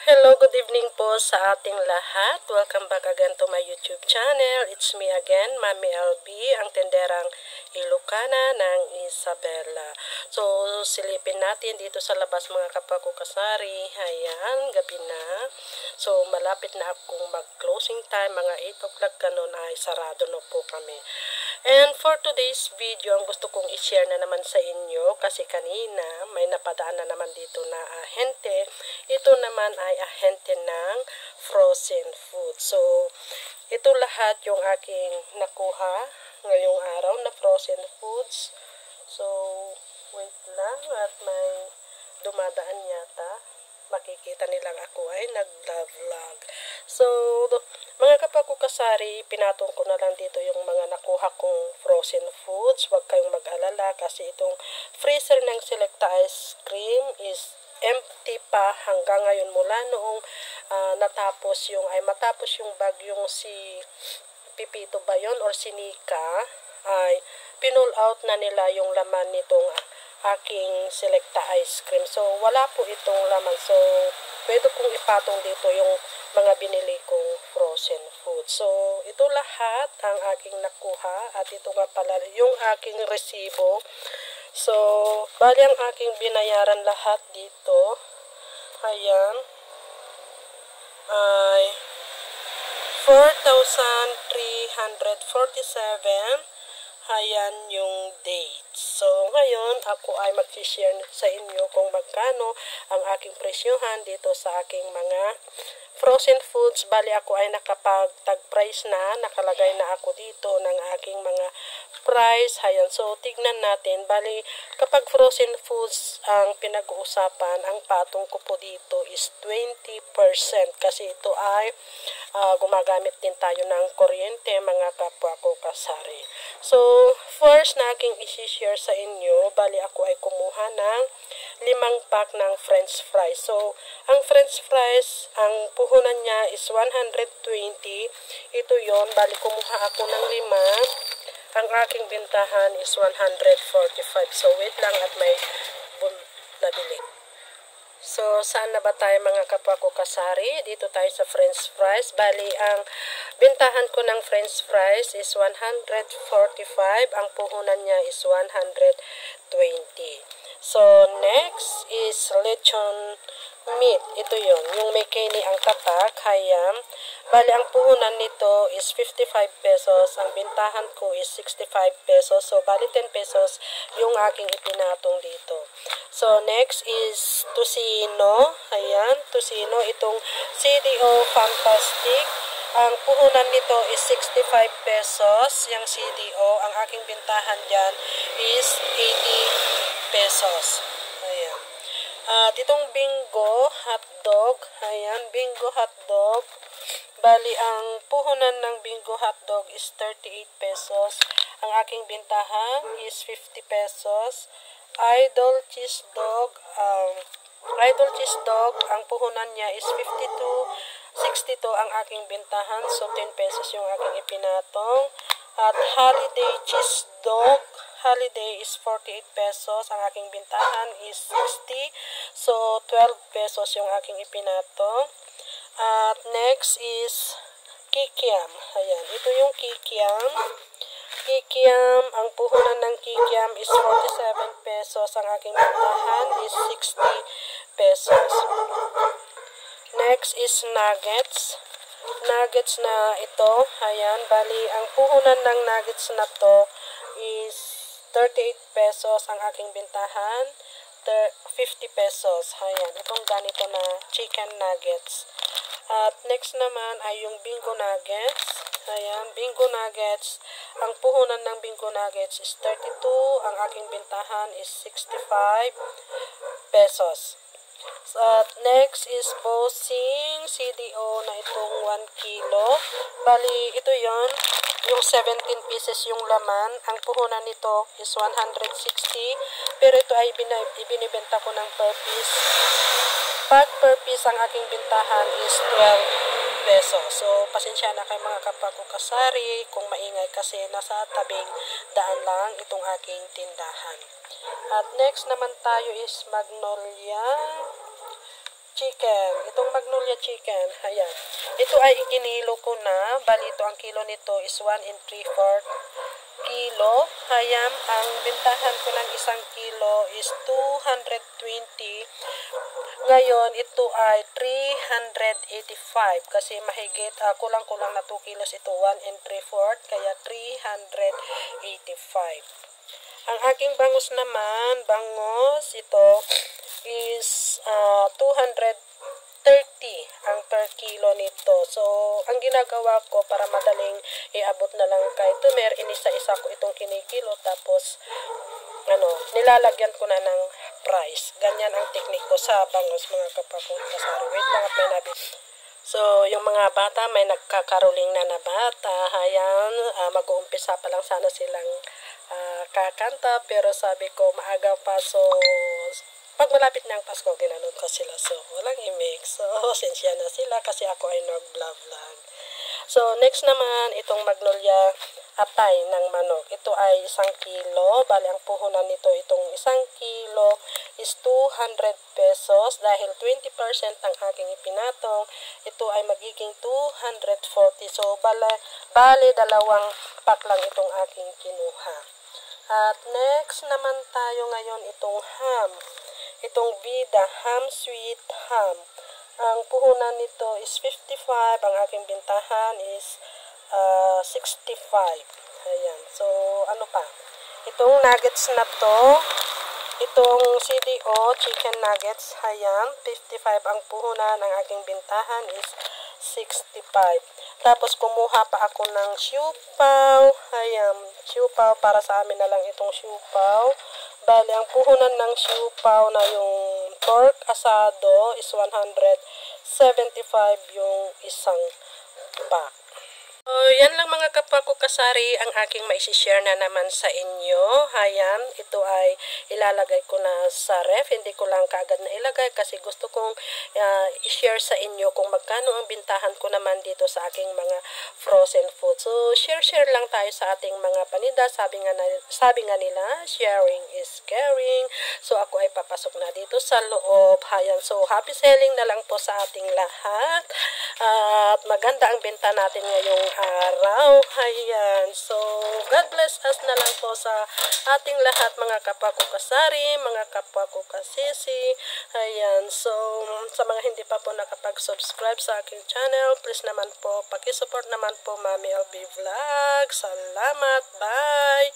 Hello, good evening po sa ating lahat. Welcome back again to my YouTube channel. It's me again, Mami LB, ang tenderang Ilocana ng Isabela. So, silipin natin dito sa labas mga kapakukasari. Ayan, gabi na. So, malapit na akong mag-closing time. Mga 8 o'clock ganun ay sarado na po kami. And for today's video, ang gusto kong i-share na naman sa inyo kasi kanina may napadaan na naman dito na ahente. Ito naman ay ahente ng frozen food. So, ito lahat yung aking nakuha ngayong araw na frozen foods. So, wait lang at may dumadaan yata. Makikita nilang ako ay nag-vlog. So, mga kapakukasari, pinatong ko na lang dito yung mga nakuha kong frozen foods. Huwag kayong mag-alala kasi itong freezer ng Selecta Ice Cream is empty pa hanggang ngayon mula noong matapos yung bagyong si Pipito ba yun or si Nika ay pinull out na nila yung laman nitong aking Selecta Ice Cream. So, wala po itong laman. So, pwede kong ipatong dito yung mga binili kong frozen food. So, ito lahat ang aking nakuha at ito nga pala yung aking resibo. So, bali ang aking binayaran lahat dito. Ayan. Ay 4,347. Ayan yung date. So, ngayon, ako ay mag-share sa inyo kung magkano ang aking presyuhan dito sa aking mga frozen foods. Bali, ako ay nakapag-tag price na. Nakalagay na ako dito ng aking mga price. Ayan. So, tignan natin. Bali, kapag frozen foods ang pinag-uusapan, ang patong ko po dito is 20% kasi ito ay gumagamit din tayo ng kuryente, mga kapwa ko kasari. So, first na aking isi-share sa inyo, bali ako ay kumuha ng 5 pack ng french fries. So, ang french fries, ang puhunan niya is 120. Ito yon, bali kumuha ako ng 5. Ang aking bintahan is 145. So, wait lang at may nabili. So, saan na ba tayo mga kapwa ko kasari? Dito tayo sa french fries. Bali, ang bintahan ko ng french fries is 145. Ang puhunan niya is 120. So, next is lechon meat. Ito yon, yung may kini ang tatak, hayam. Bali, ang puhunan nito is 55 pesos. Ang bintahan ko is 65 pesos. So, bali 10 pesos yung aking ipinatong dito. So, next is Tocino. Ayan, Tocino. Itong CDO Fantastic. Ang puhunan nito is 65 pesos. Yung CDO, ang aking bintahan dyan is 80 pesos. Ayan. At itong Bingo hotdog. Ayan, Bingo hotdog. Bali, ang puhunan ng Bingo hotdog is 38 pesos. Ang aking bintahan is 50 pesos. Idol cheese dog, ang puhunan niya is 52.62 ang aking bintahan. So, 10 pesos yung aking ipinatong. At holiday cheese dog, holiday is 48 pesos. Ang aking bintahan is 60. So, 12 pesos yung aking ipinatong. At next is kikiam. Ayan, ito yung kikiam. Kikiam, ang puhunan ng kikiam is 47 pesos. Ang aking bintahan is 60 pesos. Next is nuggets. Nuggets na ito. Ayan, bali, ang puhunan ng nuggets na to is 38 pesos. Ang aking bintahan, 50 pesos. Ayan, itong ganito na chicken nuggets. At next naman ay yung Bingo nuggets. Ayan, Bingo nuggets. Ang puhunan ng Bingo nuggets is 32. Ang aking bintahan is 65 pesos. At next is Bossing CDO na itong 1 kilo. Bali, ito yon, yung 17 pieces yung laman. Ang puhunan nito is 160. Pero ito ay ibinibenta ko ng per piece. Pag per piece ang aking bintahan is 12 pesos. So, pasensya na kay mga kapwa ko kasari kung maingay kasi nasa tabing daan lang itong aking tindahan. At next naman tayo is Magnolia. chicken. Itong Magnolia chicken. Ayan. Ito ay ikinilo ko na. Bali ito ang kilo nito is 1 3/4 kilo. Ayan. Ang bintahan ko ng isang kilo is 220. Ngayon, ito ay 385 kasi mahigit, kulang-kulang na 2 kilos ito, 1 3/4, kaya 385. Ang aking bangus naman, ito is 230 ang per kilo nito. So, ang ginagawa ko para madaling iabot na lang kay Tumer, inisa-isa ko itong kinikilo, tapos nilalagyan ko na ng price. Ganyan ang technique ko sa bangus, mga kapakong kasari. Wait lang at may nabit. So, yung mga bata, may nagkakaroling na bata. Ayan, mag-uumpisa pa lang sana silang kakanta. Pero sabi ko, maaga pa. So, pag malapit na ang Pasko, ginanood ko sila. So, walang i-mix. So, sensya na sila kasi ako ay nag-vlog. So, next naman, itong Magnolia atay ng manok. Ito ay 1 kilo. Bali, ang puhunan nito, itong 1 kilo is 200 pesos. Dahil 20% ang aking ipinatong, ito ay magiging 240. So, bali, dalawang pack lang itong aking kinuha. At next naman tayo ngayon, itong ham. Itong Vida Ham Sweet Ham. Ang puhunan nito is 55. Ang aking bintahan is 65. Ayan. So, ano pa? Itong nuggets na to, itong CDO chicken nuggets, ayan, 55 ang puhunan. Ang aking bintahan is 65. Tapos, kumuha pa ako ng siupaw. Ayan, siupaw, para sa amin na lang itong siupaw. Bali, ang puhunan ng siupaw na yung pork asado is 175 yung isang pack. So, yan lang mga kapwa ko kasari ang aking maisishare na naman sa inyo. Ayan, ito ay ilalagay ko na sa ref. Hindi ko lang kaagad na ilagay kasi gusto kong i-share sa inyo kung magkano ang bintahan ko naman dito sa aking mga frozen food. So, share lang tayo sa ating mga paninda. Sabi nga nila, sharing is caring. So, ako ay papasok na dito sa loob. Ayan, so happy selling na lang po sa ating lahat. At maganda ang benta natin ngayong araw. Ayan. So, God bless us na lang po sa ating lahat, mga kapwa ko kasari, mga kapwa ko kasisi. Ayan. So, sa mga hindi pa po nakapag-subscribe sa aking channel, please naman po, pakisupport naman po Mami LB Vlog. Salamat. Bye!